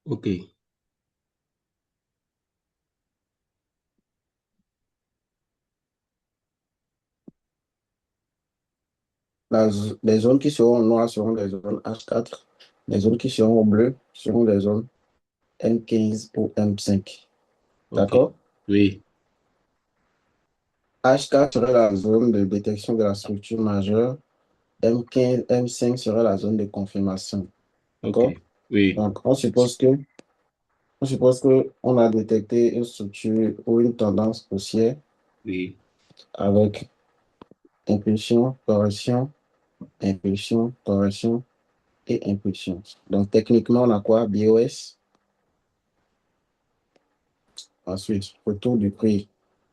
OK. Les zones qui seront noires seront des zones H4. Les zones qui seront bleues seront des zones M15 ou M5. OK. D'accord? Oui. H4 serait la zone de détection de la structure majeure. M15, M5 serait la zone de confirmation. OK. D'accord? Oui. Donc, on suppose que on a détecté une structure ou une tendance haussière Oui. avec impulsion, correction, impulsion, correction et impulsion. Donc, techniquement, on a quoi? BOS. Ensuite, retour du prix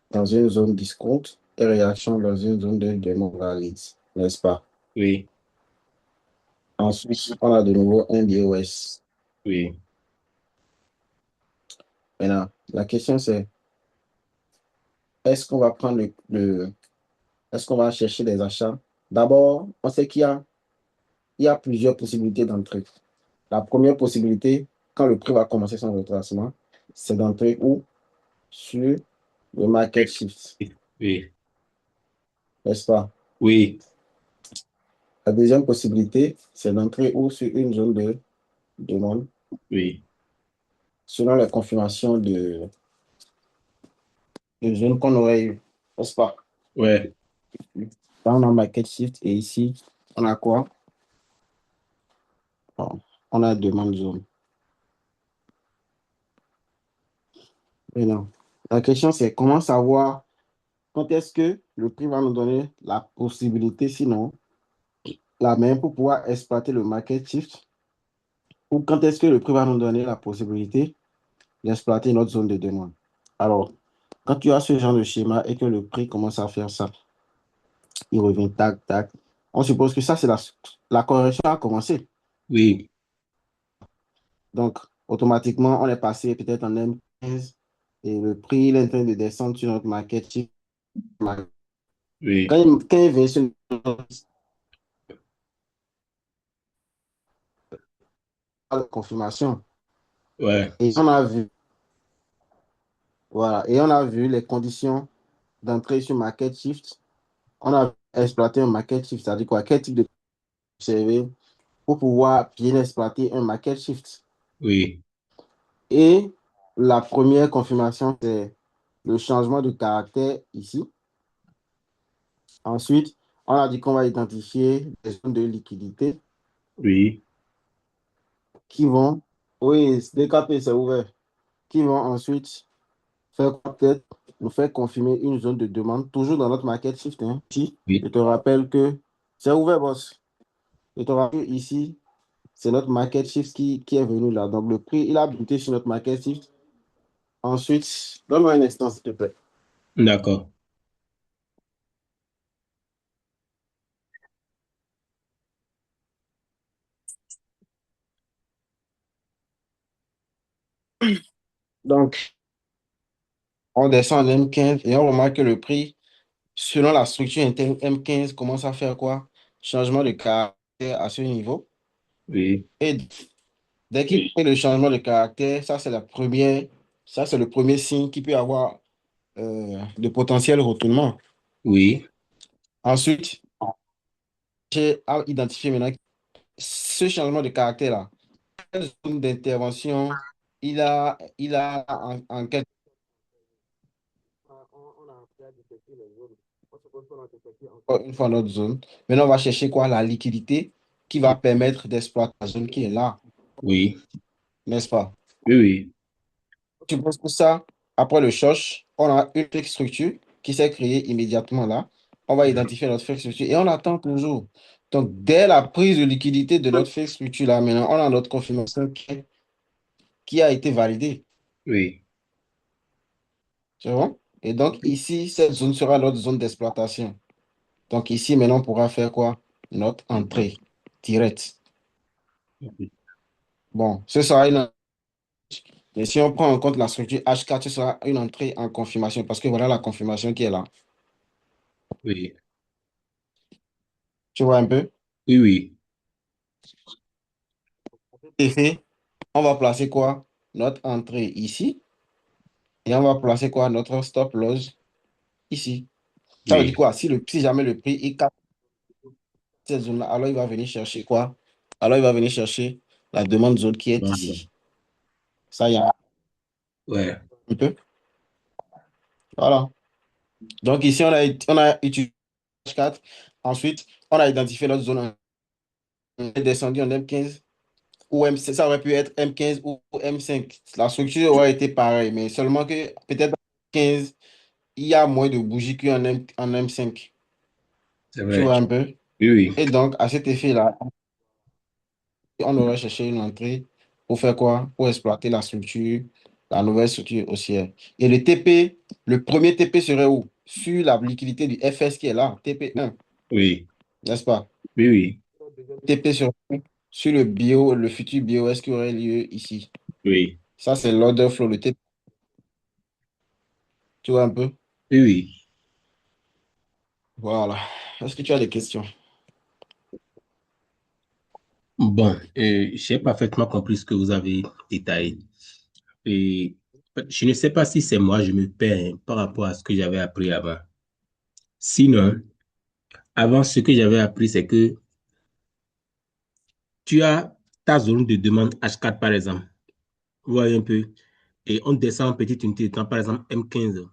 dans une zone discount et réaction dans une zone de démovalide, n'est-ce pas? Oui. Ensuite, on a de nouveau un BOS. Oui. Maintenant, la question c'est, est-ce qu'on va prendre est-ce qu'on va chercher des achats? D'abord, on sait qu'il y a plusieurs possibilités d'entrée. La première possibilité, quand le prix va commencer son retracement, c'est d'entrer où? Sur le market shift, Oui. n'est-ce pas? Oui. La deuxième possibilité, c'est d'entrer où? Sur une zone de demande, Oui. selon les confirmations de zone qu'on aurait eu, n'est-ce pas? Ouais. Là, on a market shift et ici, on a quoi? Bon, on a demande zone. Mais non. La question, c'est comment savoir quand est-ce que le prix va nous donner la possibilité, sinon la même pour pouvoir exploiter le market shift, ou quand est-ce que le prix va nous donner la possibilité d'exploiter notre zone de demande. Alors, quand tu as ce genre de schéma et que le prix commence à faire ça, il revient tac, tac. On suppose que ça, c'est la correction a commencé. Oui. Donc, automatiquement, on est passé peut-être en M15 et le prix il est en train de descendre sur notre market shift. Oui. Quand il vient sur la confirmation, Ouais. et on a vu, voilà, et on a vu les conditions d'entrée sur market shift. On a exploité un market shift, c'est-à-dire quoi? Quel type de observer pour pouvoir bien exploiter un market shift. Oui. Et la première confirmation, c'est le changement de caractère ici. Ensuite, on a dit qu'on va identifier des zones de liquidité Oui. qui vont, oui, DKP, c'est ouvert, qui vont ensuite faire quoi? Peut-être nous faire confirmer une zone de demande, toujours dans notre market shift, hein. Ici, je Oui. te rappelle que c'est ouvert, boss. Je te rappelle que ici, c'est notre market shift qui est venu là. Donc, le prix, il a buté sur notre market shift. Ensuite, donne-moi un instant, s'il te plaît. D'accord. Donc, on descend en M15 et on remarque que le prix, selon la structure interne M15, commence à faire quoi? Changement de caractère à ce niveau. Oui. Et dès qu'il fait le changement de caractère, ça c'est le premier signe qu'il peut y avoir de potentiel retournement. Oui. Ensuite, j'ai à identifier maintenant ce changement de caractère-là. Quelle zone d'intervention il a en quel. On a fait détecter les zones. On suppose qu'on a détecté encore une fois notre zone. Maintenant, on va chercher quoi? La liquidité qui va permettre d'exploiter la zone qui est là, Oui. n'est-ce pas? Oui. Oui. Je suppose que ça, après le cherche, on a une fake structure qui s'est créée immédiatement là. On va identifier notre fake structure et on attend toujours. Donc, dès la prise de liquidité de notre fake structure là, maintenant, on a notre confirmation qui a été validée. Oui. C'est bon? Et donc, ici, cette zone sera notre zone d'exploitation. Donc ici, maintenant, on pourra faire quoi? Notre entrée directe. Bon, ce sera une. Et si on prend en compte la structure H4, ce sera une entrée en confirmation parce que voilà la confirmation qui est là. Oui. Tu vois un peu? Oui. Oui. Et fait, on va placer quoi? Notre entrée ici. Et on va placer quoi? Notre stop loss ici. Ça veut dire Oui. quoi? Si jamais le prix il capte cette zone-là, alors il va venir chercher quoi? Alors il va venir chercher la demande zone qui est Bon. ici. Ça, il y a Ouais. un peu. Voilà. Donc ici, on a utilisé H4. Ensuite, on a identifié notre zone. On est descendu en M15 ou M5. Ça aurait pu être M15 ou M5. La structure aurait été pareille, mais seulement que peut-être en M15, il y a moins de bougies qu'en M5. C'est Tu vrai. vois un peu? Oui, oui. Et donc, à cet effet-là, on aurait cherché une entrée pour faire quoi? Pour exploiter la structure, la nouvelle structure haussière. Et le premier TP serait où? Sur la liquidité du FS qui est là, TP1, Oui. n'est-ce pas? Oui, oui. TP sur le futur BOS qui aurait lieu ici. Oui. Ça, c'est l'order flow, le TP. Tu vois un peu? Oui, oui. Voilà. Est-ce que tu as des questions? Bon, j'ai parfaitement compris ce que vous avez détaillé. Et je ne sais pas si c'est moi, je me perds hein, par rapport à ce que j'avais appris avant. Sinon, avant, ce que j'avais appris, c'est que tu as ta zone de demande H4, par exemple. Vous voyez un peu. Et on descend en petite unité de temps, par exemple M15.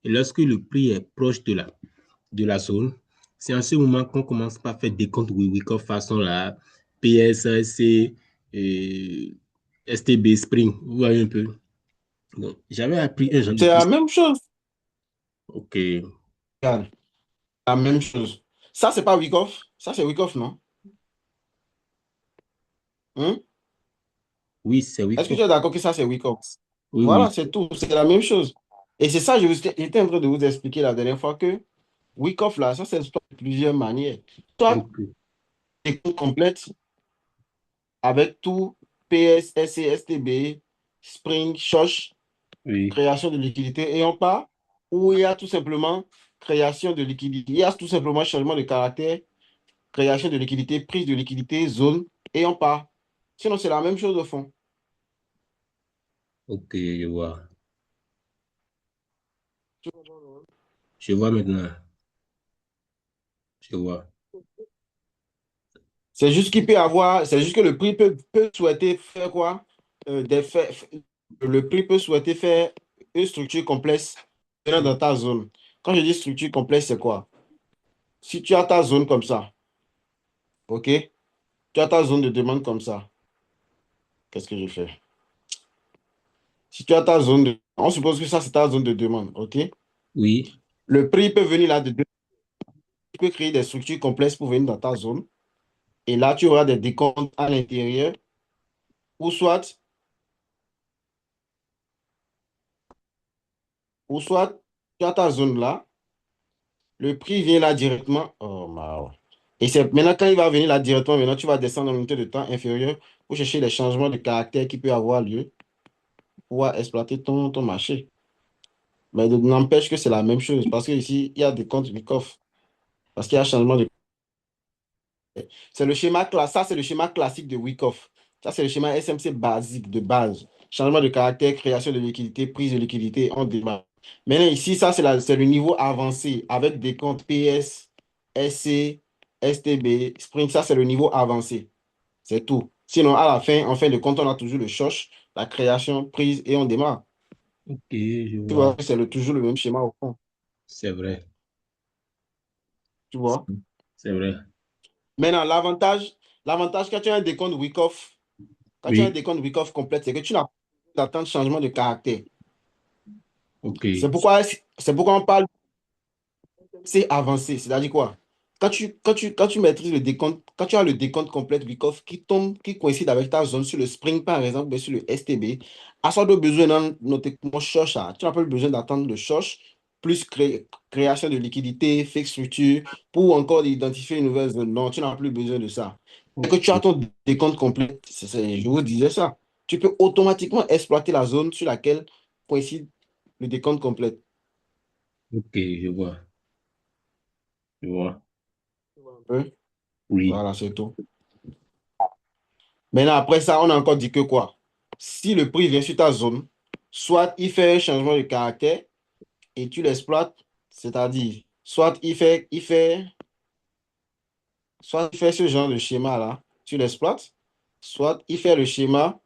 Et lorsque le prix est proche de la zone, c'est en ce moment qu'on commence par faire des comptes Wikoff façon là, PS, SC, STB, Spring. Vous voyez un peu. Donc, j'avais appris un genre de C'est la système. même chose. OK. Regarde, la même chose. Ça, c'est pas Wyckoff. Ça, c'est Wyckoff, non? Hein? Oui, c'est Est-ce que Wikoff. tu es d'accord que ça, c'est Wyckoff? Oui, Voilà, oui. c'est tout. C'est la même chose. Et c'est ça, j'étais en train de vous expliquer la dernière fois que Wyckoff, là, ça s'exploite de plusieurs manières. Soit OK. des comptes complètes avec tout PS, SC, STB, Spring, Shosh, Oui. création de liquidité et on part, ou il y a tout simplement création de liquidité. Il y a tout simplement changement de caractère, création de liquidité, prise de liquidité, zone, et on part. Sinon, c'est la même chose au fond. OK, je vois. Je vois maintenant. Je vois. C'est juste que le prix peut souhaiter faire quoi? Le prix peut souhaiter faire une structure complexe dans ta zone. Quand je dis structure complexe, c'est quoi? Si tu as ta zone comme ça, OK? Tu as ta zone de demande comme ça. Qu'est-ce que je fais? Si tu as ta zone de... On suppose que ça, c'est ta zone de demande, OK? Oui. Le prix peut venir là-dedans. Tu peux créer des structures complexes pour venir dans ta zone. Et là, tu auras des décomptes à l'intérieur. Ou soit, tu as ta zone là. Le prix vient là directement. Oh, et c'est maintenant, quand il va venir là directement, maintenant, tu vas descendre en unité de temps inférieure pour chercher les changements de caractère qui peuvent avoir lieu pour pouvoir exploiter ton marché. Mais n'empêche que c'est la même chose parce que ici, il y a des comptes du coffre. Parce qu'il y a changement de. C'est le schéma classique. Ça, c'est le schéma classique de Wyckoff. Ça, c'est le schéma SMC basique de base. Changement de caractère, création de liquidité, prise de liquidité, on démarre. Maintenant, ici, ça, c'est le niveau avancé avec des comptes PS, SC, STB, Spring. Ça, c'est le niveau avancé. C'est tout. Sinon, à la fin, en fin de compte, on a toujours le choche, la création, prise et on démarre. OK, je Tu vois vois. que c'est toujours le même schéma au fond. C'est vrai. Tu vois? C'est vrai. Maintenant, l'avantage quand tu as un décompte Wyckoff, quand tu as un Oui. décompte Wyckoff complète, c'est que tu n'as pas d'attendre changement de caractère. C'est OK. pourquoi, c'est pourquoi on parle c'est avancé. C'est-à-dire quoi? Quand tu maîtrises le décompte, quand tu as le décompte complet Wyckoff qui tombe, qui coïncide avec ta zone sur le Spring, par exemple, ou sur le STB, à ça de besoin d'un notamment Shosh, tu n'as pas besoin d'attendre le Shosh, plus création de liquidité, fake structure, pour encore identifier une nouvelle zone. Non, tu n'as plus besoin de ça. Dès que tu as OK. ton décompte complet, je vous disais ça, tu peux automatiquement exploiter la zone sur laquelle coïncide le décompte complet. OK, je vois. Je vois. Hein? Oui. Voilà, c'est tout. Maintenant, après ça, on a encore dit que quoi? si le prix vient sur ta zone, soit il fait un changement de caractère et tu l'exploites, c'est-à-dire, soit il fait ce genre de schéma-là, tu l'exploites, soit il fait le schéma,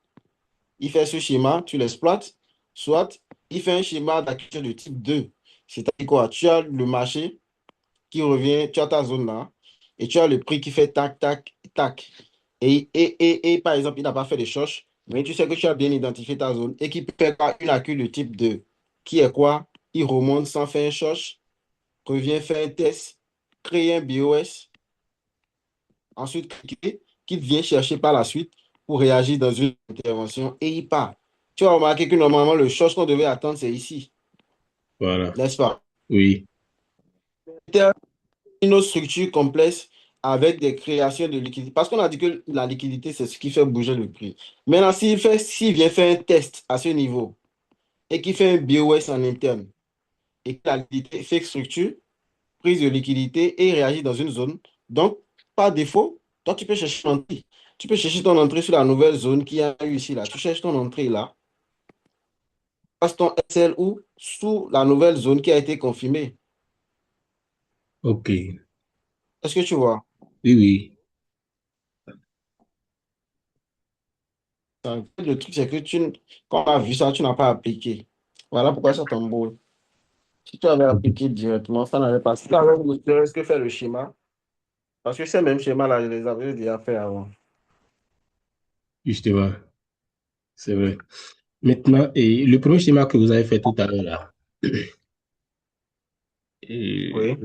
il fait ce schéma, tu l'exploites, soit il fait un schéma d'acquisition de type 2. C'est-à-dire quoi? Tu as le marché qui revient, tu as ta zone là, et tu as le prix qui fait tac, tac, tac. Et par exemple, il n'a pas fait de choche, mais tu sais que tu as bien identifié ta zone et qui fait pas une accue de type 2, qui est quoi? Il remonte sans faire un choche, revient faire un test, crée un BOS, ensuite cliquer, qui vient chercher par la suite pour réagir dans une intervention et il part. Tu vas remarquer que normalement, le choche qu'on devait attendre, c'est ici, Voilà. n'est-ce pas? Oui. C'est une autre structure complexe avec des créations de liquidité. Parce qu'on a dit que la liquidité, c'est ce qui fait bouger le prix. Maintenant, s'il vient faire un test à ce niveau et qu'il fait un BOS en interne et que la liquidité fait structure, prise de liquidité et réagit dans une zone, donc, par défaut, toi, tu peux chercher ton entrée. Tu peux chercher ton entrée sur la nouvelle zone qui a eu ici, là. Tu cherches ton entrée là, passe ton SL ou sous la nouvelle zone qui a été confirmée. OK. Oui, Est-ce que tu vois? oui. Le truc, c'est que quand on a vu ça, tu n'as pas appliqué. Voilà pourquoi ça tombe. Si tu avais appliqué directement, ça n'avait pas. Si tu avais ne serait-ce que faire le schéma, parce que ces mêmes schémas-là, je les avais déjà fait avant. Justement, c'est vrai. Maintenant, et le premier schéma que vous avez fait tout à l'heure là, Oui. euh,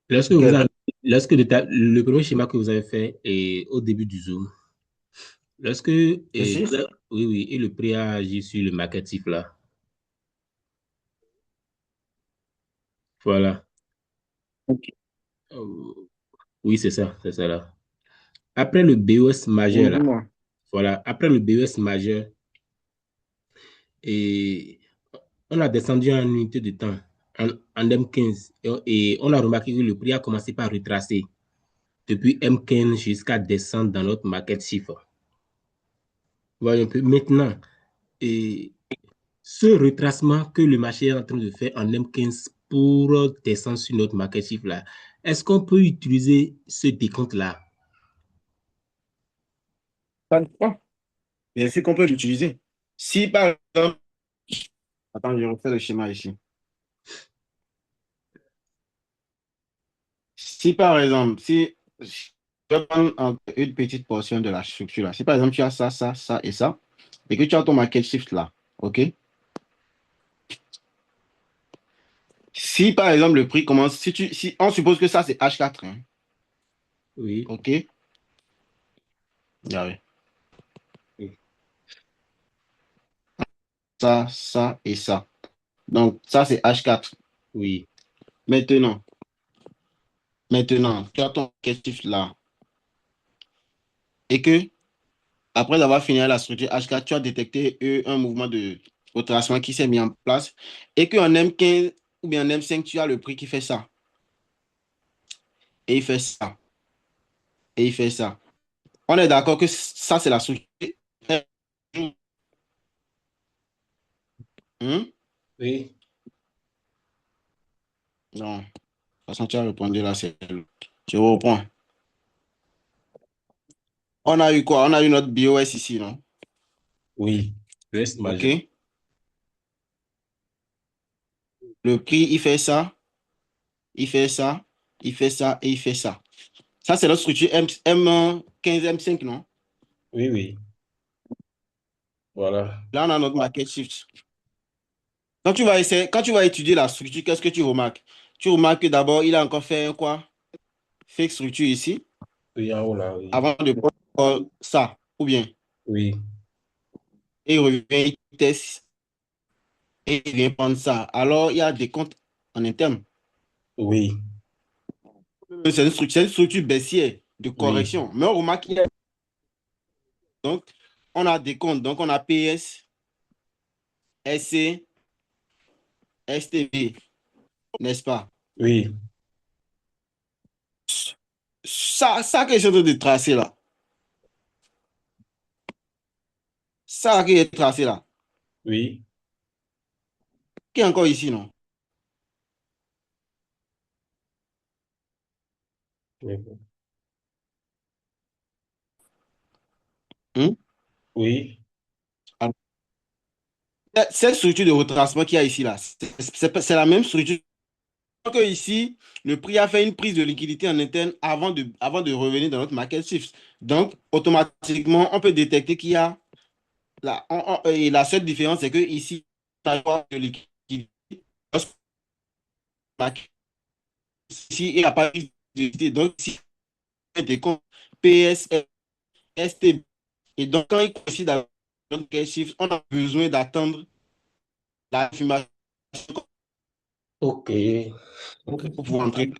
lorsque vous Quel? avez, le premier schéma que vous avez fait au début du Zoom, lorsque, Ceci? oui, oui, et le prix a agi sur le marketif là, voilà. Ok. Euh, oui, c'est ça là. Après le BOS Oui, majeur là, dis-moi. voilà, après le BOS majeur, et on a descendu en unité de temps, en M15, et on a remarqué que le prix a commencé par retracer depuis M15 jusqu'à descendre dans notre market chiffre. Voyons un peu maintenant, et ce retracement que le marché est en train de faire en M15 pour descendre sur notre market chiffre là, est-ce qu'on peut utiliser ce décompte-là? Ça dépend. Bien sûr qu'on peut l'utiliser. Si par exemple, attends, je refais le schéma ici. Si par exemple, si je vais prendre une petite portion de la structure là, si par exemple tu as ça, ça, ça et ça, et que tu as ton market shift là, ok? Si par exemple le prix commence, si on suppose que ça c'est H4, hein, Oui, ok? Ah oui. oui, Ça et ça. Donc ça c'est H4. oui, Maintenant, tu as ton market shift là, et que après avoir fini la structure H4, tu as détecté un mouvement de retracement qui s'est mis en place, et qu'en M15 ou bien en M5, tu as le prix qui fait ça. Et il fait ça. Et il fait ça. On est d'accord que ça, c'est la structure. Hmm? oui, Non. De toute façon, tu as répondu là, c'est. Je reprends. On a eu quoi? On a eu notre BOS ici, non? oui. Reste OK. majeur. Le prix, il fait ça, il fait ça, il fait ça et il fait ça. Ça, c'est notre structure M15, M5, non? Oui, oui, voilà. Là, on a notre market shift. Quand tu vas étudier la structure, qu'est-ce que tu remarques? Tu remarques que d'abord, il a encore fait un quoi? Fake structure ici, Oui, en haut là, oui. avant de prendre ça, ou bien. Oui, Et il revient, il teste, et il vient prendre ça. Alors, il y a des comptes en interne. oui, C'est une structure baissière de oui, correction. Mais on remarque qu'il y a. Donc, on a des comptes. Donc, on a PS, SC, STV, n'est-ce pas? oui, Ça que je suis en train de tracer là. Ça qui est tracé là, Oui. qui est encore ici, non? Hmm? Oui. Alors, cette structure de retracement qu'il y a ici, là, c'est la même structure que ici, le prix a fait une prise de liquidité en interne avant de revenir dans notre market shift. Donc, automatiquement, on peut détecter qu'il y a et la seule différence, c'est que ici, il n'y a pas de liquidité. Ici, il n'y a pas de liquidité. Donc, ici, il y a des comptes PSL, ST. Et donc, quand il coïncide dans notre market shift, on a besoin d'attendre la confirmation Ok. pour pouvoir entrer.